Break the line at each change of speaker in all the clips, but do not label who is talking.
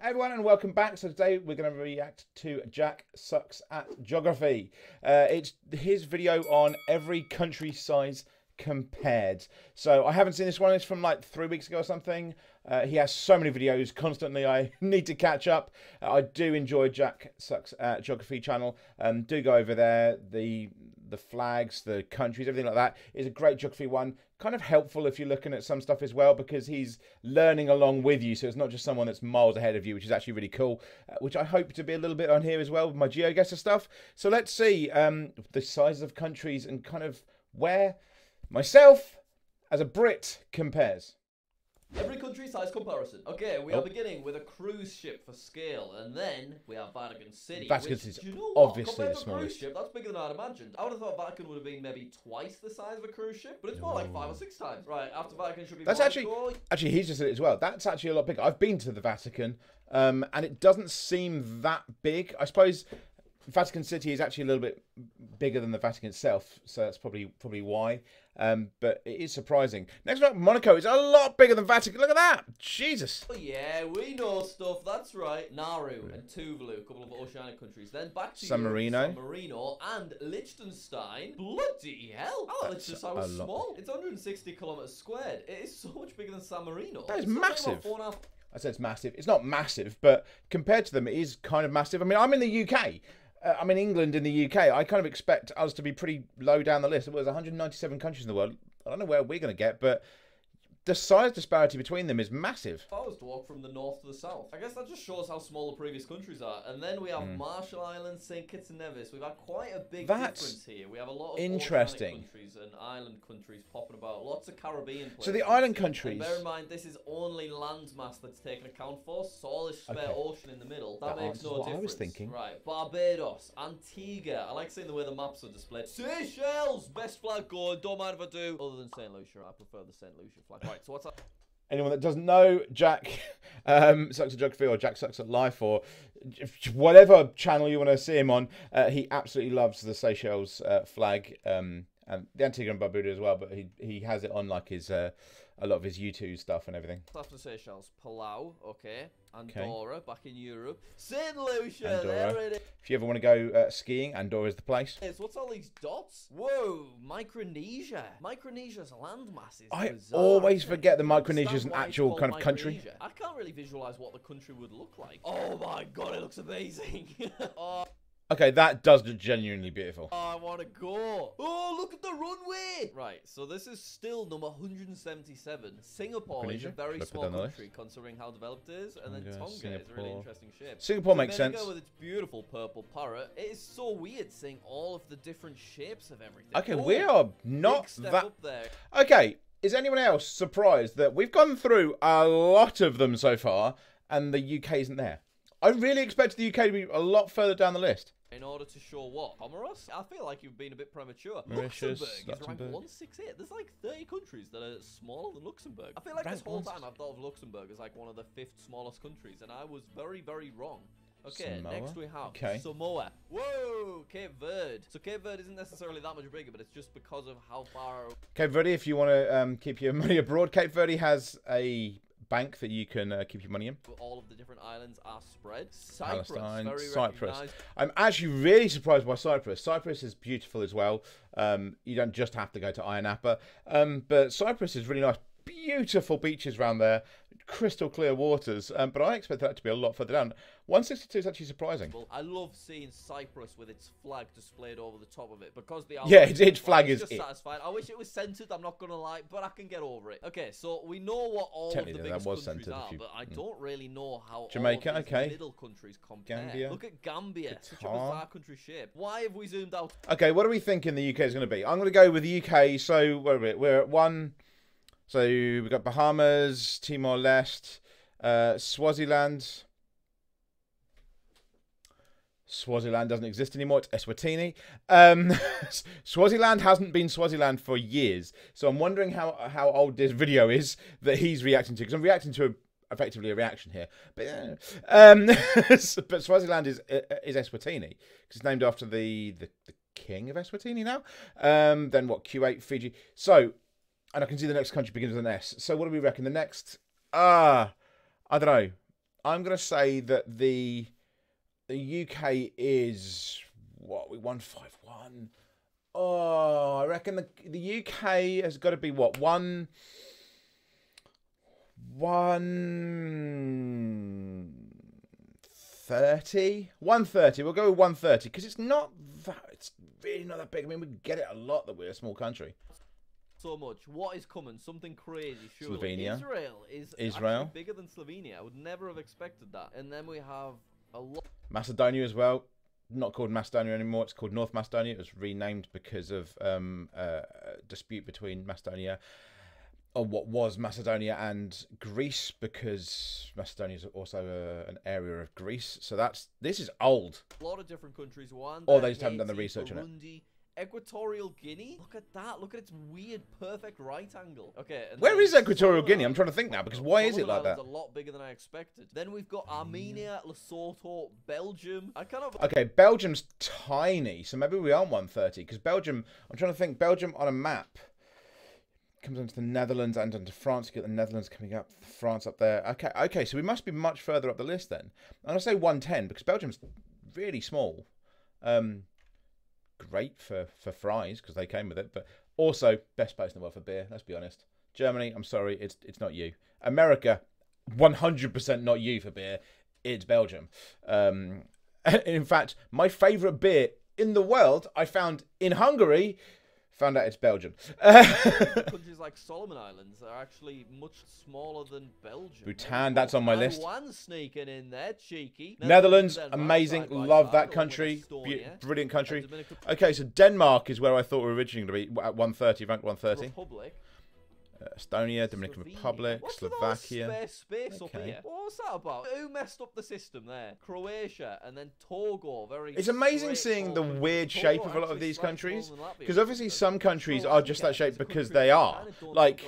Hey everyone, and welcome back. So today we're going to react to Jack Sucks at Geography. It's his video on every country size compared. So I haven't seen this one. It's from like 3 weeks ago or something. He has so many videos constantly. I need to catch up. I do enjoy Jack Sucks at Geography channel. Do go over there. The flags, the countries, everything like that is a great geography one. Kind of helpful if you're looking at some stuff as well, because he's learning along with you. So it's not just someone that's miles ahead of you, which is actually really cool, which I hope to be a little bit on here as well with my GeoGuessr stuff. So let's see the sizes of countries and kind of where myself as a Brit compares.
Every country size comparison. Okay, we are beginning with a cruise ship for scale, and then we have Vatican City.
Vatican
City
is
obviously
the smallest.
Cruise ship, that's bigger than I'd imagined. I would have thought Vatican would have been maybe twice the size of a cruise ship, but it's more like 5 or 6 times. Right, after Vatican should be.
That's actually he's just said it as well. That's actually a lot bigger. I've been to the Vatican, and it doesn't seem that big. I suppose Vatican City is actually a little bit bigger than the Vatican itself, so that's probably why. But it is surprising. Next up, Monaco is a lot bigger than Vatican. Look at that. Jesus.
Oh yeah, we know stuff. That's right. Nauru and Tuvalu, a couple of oceanic countries. Then back to
San Marino.
San Marino and Liechtenstein. Bloody hell. I thought Liechtenstein was small. It's 160 kilometers squared. It is so much bigger than San Marino.
That is massive. I said it's massive. It's not massive, but compared to them, it is kind of massive. I mean, I'm in the UK. I'm in England, in the UK. I kind of expect us to be pretty low down the list. There's 197 countries in the world. I don't know where we're going to get, but the size disparity between them is massive.
If I was to walk from the north to the south, I guess that just shows how small the previous countries are. And then we have Marshall Islands, St. Kitts and Nevis. We've had quite a big difference here. We have a lot of oceanic countries and island countries popping about. Lots of Caribbean places.
So the island countries.
And bear in mind, this is only landmass that's taken account for. So all this spare ocean in the middle. That makes no difference. I was thinking. Right, Barbados, Antigua. I like seeing the way the maps are displayed. Seychelles, best flag going. Don't mind if I do. Other than St. Lucia, I prefer the St. Lucia flag. Right, so what's up?
Anyone that doesn't know Jack Sucks at Geography or Jack Sucks at Life or whatever channel you want to see him on, he absolutely loves the Seychelles flag and the Antigua and Barbuda as well. But he has it on like his a lot of his YouTube stuff and everything.
After Seychelles, Palau, okay, Andorra, back in Europe, St. Lucia, there it is.
If you ever want to go skiing, Andorra is the place.
What's all these dots? Whoa, Micronesia. Micronesia's landmass is
I
bizarre,
always forget that Micronesia is an actual kind of country.
I can't really visualize what the country would look like. Oh my god, it looks amazing. Oh.
Okay, that does look genuinely beautiful.
Oh, I want to go. Oh, look at the runway. Right, so this is still number 177. Singapore is a very small country, considering how developed it is. And then Tonga is a really interesting shape.
Singapore makes sense.
With its beautiful purple parrot. It is so weird seeing all of the different shapes of everything.
Okay, we are not that... up there. Okay, is anyone else surprised that we've gone through a lot of them so far and the UK isn't there? I really expected the UK to be a lot further down the list.
In order to show what? Comoros? I feel like you've been a bit premature.
Mauritius,
Luxembourg is ranked 168. There's like 30 countries that are smaller than Luxembourg. I feel like this whole time I've thought of Luxembourg as like one of the 5th smallest countries, and I was very, very wrong. Okay,
Samoa?
Next we have Samoa. Whoa, Cape Verde. So Cape Verde isn't necessarily that much bigger, but it's just because of how far...
Cape Verde, if you want to keep your money abroad, Cape Verde has a bank that you can keep your money in.
All of the different islands are spread. Cyprus,
Palestine, Cyprus. I'm actually really surprised by Cyprus. Cyprus is beautiful as well. You don't just have to go to Ayia Napa, but Cyprus is really nice. Beautiful beaches around there, crystal clear waters, but I expected that to be a lot further down. 162 is actually surprising.
I love seeing Cyprus with its flag displayed over the top of it, because the
its flag is
just satisfying. I wish it was centered, I'm not gonna lie, but I can get over it. Okay, so we know what all of the biggest countries are, but I don't really know how
Jamaica,
all of these middle countries compare.
Gambia.
Look at Gambia, such a bizarre country shape. Why have we zoomed out?
Okay, what do we think in the UK is going to be? I'm going to go with the UK. So where are we? We're at 1. So we've got Bahamas, Timor-Leste, Swaziland. Swaziland doesn't exist anymore. It's Eswatini. Swaziland hasn't been Swaziland for years. So I'm wondering how old this video is that he's reacting to. Because I'm reacting to effectively a reaction here. But, but Swaziland is Eswatini. Because it's named after the king of Eswatini now. Then what? Kuwait, Fiji. So... And I can see the next country begins with an S. So what do we reckon? The next... I don't know. I'm going to say that the UK is what, we won 5-1. Oh, I reckon the UK has got to be what, 130. 130. We'll go with 130 because it's not that. It's really not that big. I mean, we get it a lot that we're a small country.
So much. What is coming? Something crazy. Surely.
Slovenia.
Israel is actually bigger than Slovenia. I would never have expected that. And then we have a lot.
Macedonia as well. Not called Macedonia anymore. It's called North Macedonia. It was renamed because of a dispute between Macedonia, or what was Macedonia, and Greece, because Macedonia is also an area of Greece. So this is old.
A lot of different countries.
Or they just haven't done the research on it.
Equatorial Guinea. Look at that. Look at its weird, perfect right angle. Okay. And
where is Equatorial Guinea? I'm trying to think now, because why is it like that?
It's a lot bigger than I expected. Then we've got Armenia, Lesotho, Belgium.
Okay, Belgium's tiny, so maybe we aren't 130, because Belgium, I'm trying to think, Belgium on a map comes into the Netherlands and into France. You get the Netherlands coming up, France up there. Okay, so we must be much further up the list then. I'm going to say 110, because Belgium's really small. Great for fries because they came with it, but also best place in the world for beer. Let's be honest. Germany, I'm sorry, it's not you. America, 100% not you for beer. It's Belgium. In fact, my favourite beer in the world I found in Hungary. Found out it's Belgium.
Countries like Solomon Islands are actually much smaller than Belgium.
Bhutan, that's on my list.
One sneaking in there, cheeky.
Netherlands, amazing. Love that country. Brilliant country. Okay, so Denmark is where I thought we were originally going to be at 130, ranked 130.
Republic.
Estonia, Dominican Republic, Slovakia.
Space up here? What's that about? Who messed up the system there? Croatia and then Togo.
It's amazing seeing the weird shape of a lot of these countries, because obviously some countries are just that shape because they are. Like,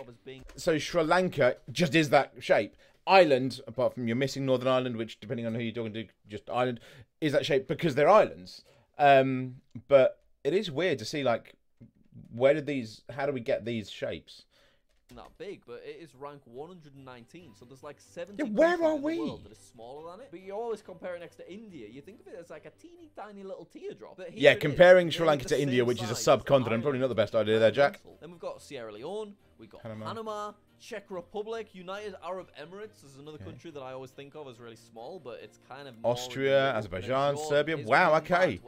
so Sri Lanka just is that shape. Ireland, apart from you're missing Northern Ireland, which depending on who you're talking to, just Ireland, is that shape because they're islands. But it is weird to see, like, how do we get these shapes?
That big, but it is rank 119, so there's like 70
where are
we?
In the
world that is smaller than it. But you're always comparing next to India. You think of it as like a teeny tiny little teardrop. But
yeah, comparing Sri Lanka to India, which is a subcontinent, probably not the best idea there, Jack.
Then we've got Sierra Leone, we've got Panama, Czech Republic, United Arab Emirates is another country that I always think of as really small, but it's kind of
Austria, Azerbaijan, Serbia. Wow, okay.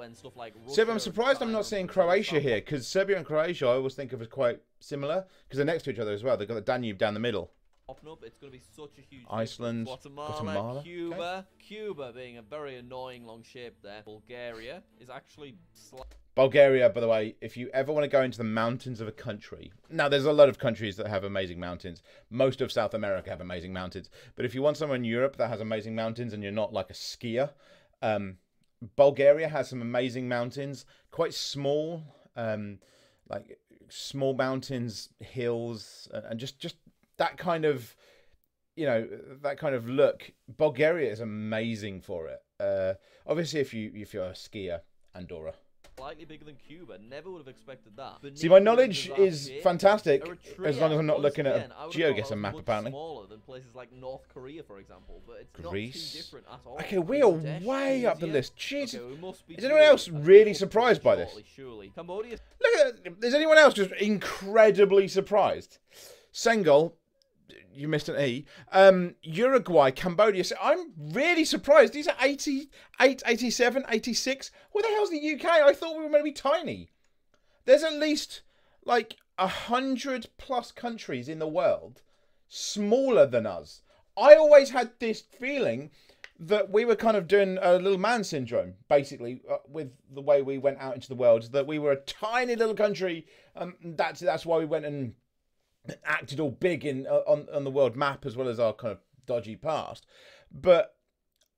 Serbia, I'm surprised I'm not seeing Croatia here, because Serbia and Croatia I always think of as quite similar, because they're next to each other as well. They've got the Danube down the middle.
It's going to be such a huge
Iceland,
Guatemala, Cuba. Cuba being a very annoying long shape there. Bulgaria is actually
Bulgaria, by the way, if you ever want to go into the mountains of a country, now there's a lot of countries that have amazing mountains. Most of South America have amazing mountains. But if you want somewhere in Europe that has amazing mountains and you're not like a skier, Bulgaria has some amazing mountains, quite small, like small mountains, hills, and just that kind of, that kind of look. Bulgaria is amazing for it. Obviously, if you're a skier, Andorra.
Slightly bigger than Cuba. Never would have expected that.
See, my knowledge is fantastic, as long as I'm not looking at a GeoGuessr map, apparently.
Smaller than places like North Korea, for example, but it's
Greece.
Not too different at all.
Okay, we are way up the list. Jeez. Okay, is anyone else really surprised by this?
Surely. Cambodia.
Look at that. Is anyone else just incredibly surprised? Senegal. You missed an E. Uruguay, Cambodia. So I'm really surprised. These are 88, 87, 86. Where the hell's the UK? I thought we were going to be tiny. There's at least like 100+ countries in the world smaller than us. I always had this feeling that we were kind of doing a little man syndrome, basically, with the way we went out into the world. That we were a tiny little country. That's why we went and acted all big on the world map, as well as our kind of dodgy past. But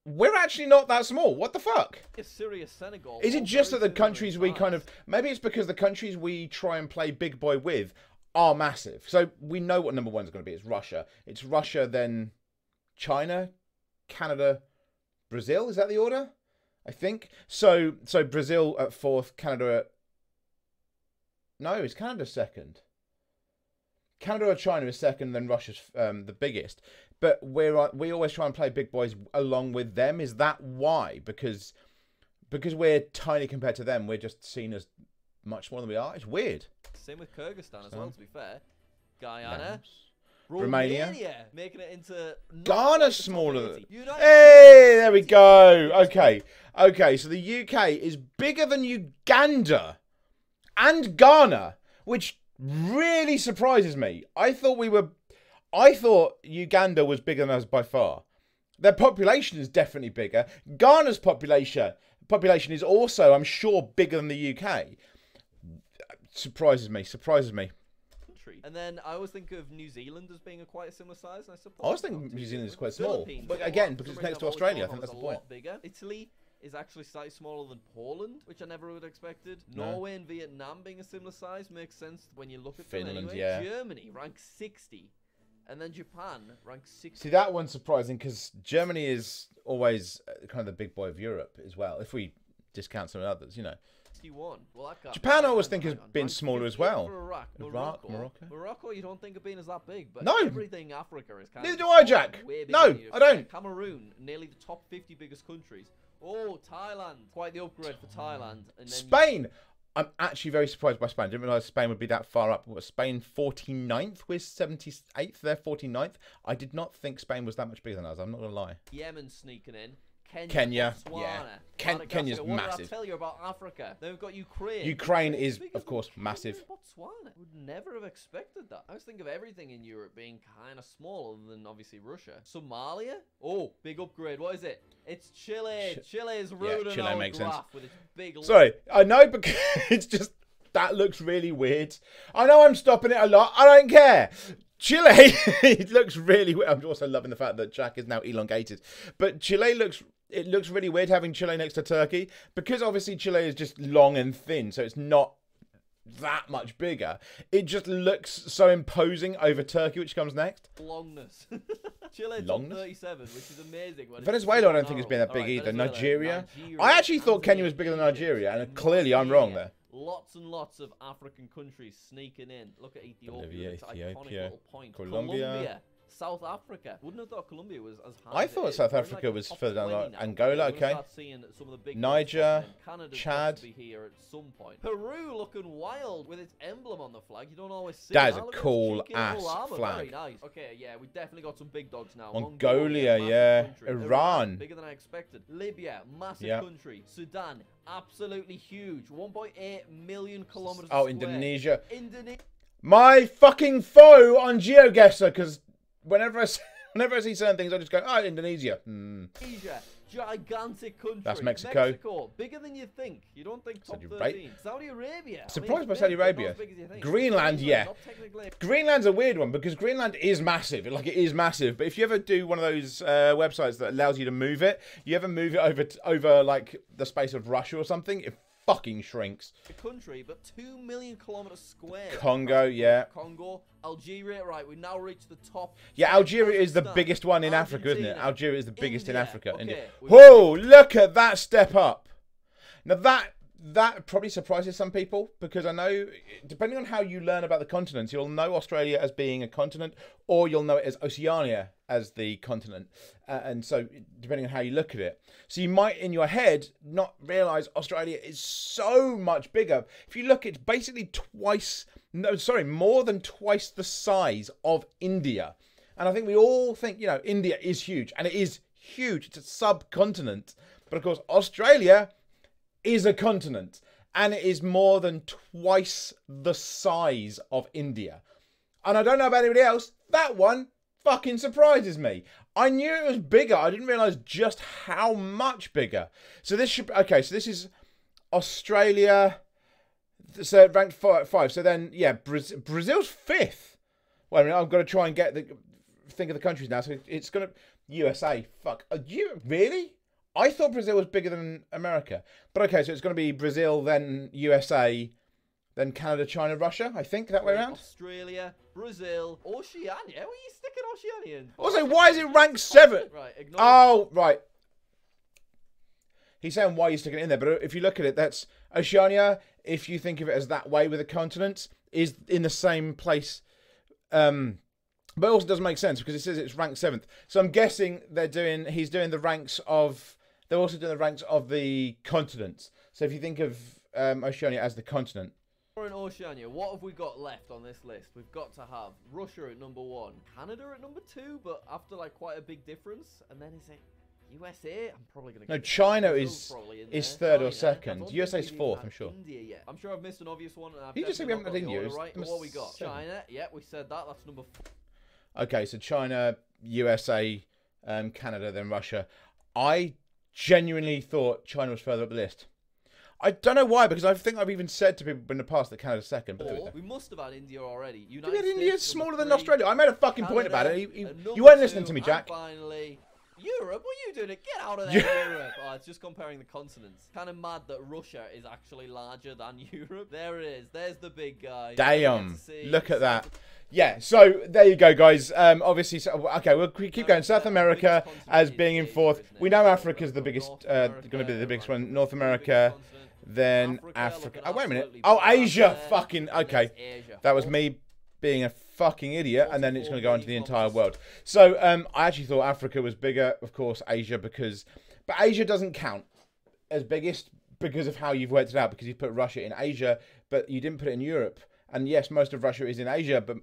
we're actually not that small. What the fuck?
Syria, Senegal.
Is it just that the countries we kind of... Maybe it's because the countries we try and play big boy with are massive. So we know what number one's going to be. It's Russia. It's Russia, then China, Canada, Brazil. Is that the order? I think. So Brazil at 4th, Canada at... No, it's Canada 2nd. Canada or China is second, then Russia's the biggest. But we always try and play big boys along with them. Is that why? Because we're tiny compared to them, we're just seen as much more than we are. It's weird.
Same with Kyrgyzstan as well, to be fair. Guyana.
Romania.
Making it into...
Ghana's smaller than... Hey, there we go. Okay, so the UK is bigger than Uganda and Ghana, which really surprises me. I thought Uganda was bigger than us by far. Their population is definitely bigger. Ghana's population is also, I'm sure, bigger than the UK. Surprises me.
And then I always think of New Zealand as being quite a similar size. And I suppose
I always think New Zealand is quite small. But again, because it's next to Australia, I think that's the point.
Bigger. Italy is actually slightly smaller than Poland, which I never would have expected. No. Norway and Vietnam being a similar size makes sense when you look at
Finland,
them anyway.
yeah.
Germany ranked 60. And then Japan ranked 60.
See, that one's surprising because Germany is always kind of the big boy of Europe as well, if we discount some others, you know.
61. Well,
Japan I always think has been smaller as well.
Morocco, you don't think of being as that big, but
no.
Everything Africa is kind
Neither do I, Jack. No, I don't.
Cameroon, nearly the top 50 biggest countries. Oh, Thailand. Quite the upgrade for Thailand. And then
Spain. I'm actually very surprised by Spain. I didn't realise Spain would be that far up. What, Spain 49th? We're 78th. They're 49th. I did not think Spain was that much bigger than us. I'm not going to lie.
Yemen sneaking in.
Kenya,
Botswana,
yeah. Kenya's
what
massive.
What did I tell you about Africa? Then we've got Ukraine.
Ukraine is, of course, massive.
Botswana. Would never have expected that. I was thinking of everything in Europe being kind of smaller than obviously Russia. Somalia? Oh, big upgrade. What is it? It's Chile. Chile is ruining
Chile
our
makes
graph
sense.
with its big...
Sorry, I know, because it's just... That looks really weird. I know I'm stopping it a lot. I don't care. Chile, it looks really weird. I'm also loving the fact that Jack is now elongated. But Chile looks... It looks really weird having Chile next to Turkey because obviously Chile is just long and thin, so it's not that much bigger. It just looks so imposing over Turkey, which comes next.
Longness. Chile top 37, which is amazing.
Venezuela I don't think has been that big either. Nigeria. I actually thought Kenya was bigger than Nigeria, and clearly I'm wrong there.
Lots and lots of African countries sneaking in. Look at Ethiopia. Iconic little point. Colombia. South Africa. Wouldn't have thought Colombia was as high.
I thought South Africa was further down. Like Angola, okay. Niger, Chad.
Be here at some point. Peru looking wild with its emblem on the flag. You don't always see
that. Is a cool ass flag.
Very nice. Okay, yeah, we definitely got some big dogs now.
Mongolia, yeah. Iran.
Bigger than I expected. Libya, massive country. Sudan, absolutely huge. 1.8 million kilometers
square.
Indonesia.
My fucking foe on GeoGuessr, because whenever I see certain things, I just go, oh, Indonesia.
Indonesia, gigantic country.
That's Mexico.
Mexico, bigger than you think. You don't think top 13. Saudi Arabia.
Surprised by Saudi Arabia. Greenland, yeah. Greenland's a weird one because Greenland is massive. Like, it is massive. But if you ever do one of those websites that allows you to move it, you ever move it over like the space of Russia or something, it fucking shrinks.
A country, but 2 million kilometers square.
Congo, yeah.
Congo, Algeria, right? We've now reached the top.
Yeah, Algeria is the biggest one in Africa, isn't it? Algeria is the biggest in Africa.
Okay.
Whoa, look at that step up. Now that probably surprises some people because I know, depending on how you learn about the continents, you'll know Australia as being a continent or you'll know it as Oceania as the continent. And so depending on how you look at it. So you might in your head not realise Australia is so much bigger. If you look, it's basically more than twice the size of India. And I think we all think, you know, India is huge. And it is huge. It's a subcontinent. But of course, Australia is a continent. And it is more than twice the size of India. And I don't know about anybody else. That one fucking surprises me. I knew it was bigger. I didn't realise just how much bigger. So this should... Okay, so this is Australia. So ranked 5. So then, yeah, Brazil's 5th. Wait a minute, I've got to try and think of the countries now. So it's going to... USA. Fuck. Really? I thought Brazil was bigger than America. But okay, so it's going to be Brazil, then USA, then Canada, China, Russia, I think, that way around.
Australia, Brazil, Oceania. Where are you sticking Oceania in?
Also, why is it ranked 7?
Right, ignore
Oh, right. He's saying why you're sticking it in there, but if you look at it, that's Oceania, if you think of it as that way with the continents, is in the same place But it also doesn't make sense because it says it's ranked 7th. So I'm guessing he's doing the ranks of, they're also doing the ranks of the continents. So if you think of Oceania as the continent.
In Oceania, what have we got left on this list? We've got to have Russia at number 1, Canada at number 2, but after like quite a big difference. And then is it USA? I'm probably going to.
No, China is 3rd or 2nd. USA's 4th, I'm sure.
India yet. I'm sure I've missed an obvious one. And
You just said we haven't had India.
Right. What we got? China. Yeah, we said that. That's number 4.
Okay, so China, USA, Canada, then Russia. I genuinely thought China was further up the list. I don't know why, because I think I've even said to people in the past that Canada's 2nd. But
we must have had India already.
We had India smaller than Australia. I made a fucking point about it. You weren't listening to me, Jack.
Finally, Europe? What are you doing? Get out of there, Europe. Oh, it's just comparing the continents. Kind of mad that Russia is actually larger than Europe. There it is. There's the big guy.
Damn. Look at that. Yeah, so there you go, guys. Obviously, okay, we'll keep going. South America as being in 4th. We know Africa's the biggest, going to be the biggest one. North America, then Africa. Oh, wait a minute. Oh, Asia. Fucking, okay. That was me being a fucking idiot, and then it's going to go into the entire world. So, I actually thought Africa was bigger, of course, Asia, but Asia doesn't count as biggest because of how you've worked it out, because you put Russia in Asia, but you didn't put it in Europe. And yes, most of Russia is in Asia, but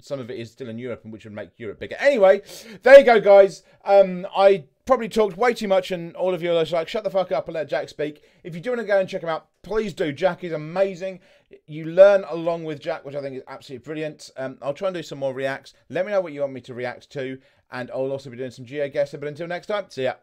some of it is still in Europe, which would make Europe bigger. Anyway, there you go, guys. I probably talked way too much, and all of you are like, shut the fuck up and let Jack speak. If you do want to go and check him out, please do. Jack is amazing. You learn along with Jack, which I think is absolutely brilliant. I'll try and do some more reacts. Let me know what you want me to react to, and I'll also be doing some GeoGuessr. But until next time, see ya.